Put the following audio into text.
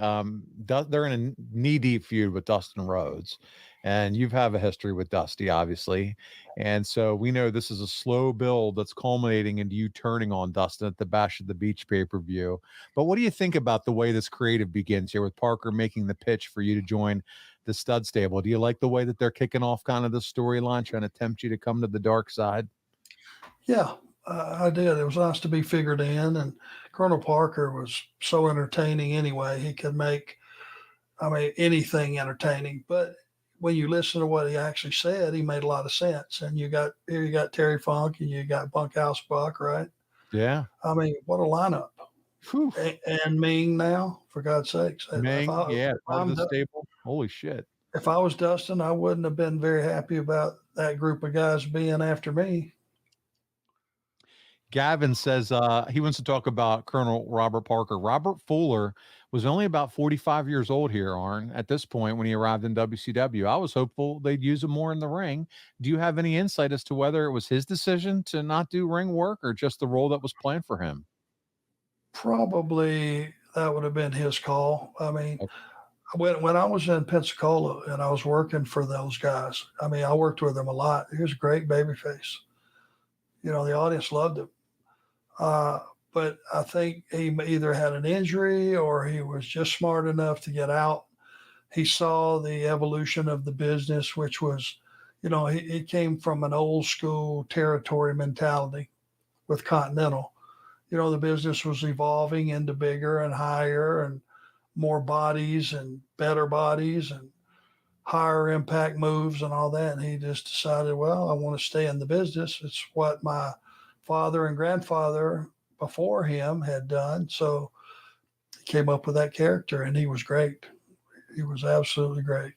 they're in a knee-deep feud with Dustin Rhodes, and you have a history with Dusty, obviously. And so we know this is a slow build that's culminating into you turning on Dustin at the Bash at the Beach pay-per-view. But what do you think about the way this creative begins here with Parker making the pitch for you to join the stud stable? Do you like the way that they're kicking off kind of the storyline, trying to tempt you to come to the dark side? Yeah, I did. It was nice to be figured in, and Colonel Parker was so entertaining anyway. He could make, anything entertaining. But when you listen to what he actually said, he made a lot of sense. And you got Terry Funk and you got Bunkhouse Buck, right? Yeah. What a lineup. Whew. And Ming now, for God's sakes. Ming, part of the stable. Holy shit. If I was Dustin, I wouldn't have been very happy about that group of guys being after me. Gavin says he wants to talk about Colonel Robert Parker. Robert Fuller was only about 45 years old here, Arn, at this point when he arrived in WCW. I was hopeful they'd use him more in the ring. Do you have any insight as to whether it was his decision to not do ring work or just the role that was planned for him? Probably that would have been his call. Okay. When I was in Pensacola and I was working for those guys, I worked with them a lot. He was a great babyface. The audience loved him. But I think he either had an injury or he was just smart enough to get out. He saw the evolution of the business, which was, he came from an old school territory mentality with Continental. The business was evolving into bigger and higher and more bodies and better bodies and higher impact moves and all that. And he just decided, well, I want to stay in the business. It's what my father and grandfather before him had done. So he came up with that character and he was great. He was absolutely great.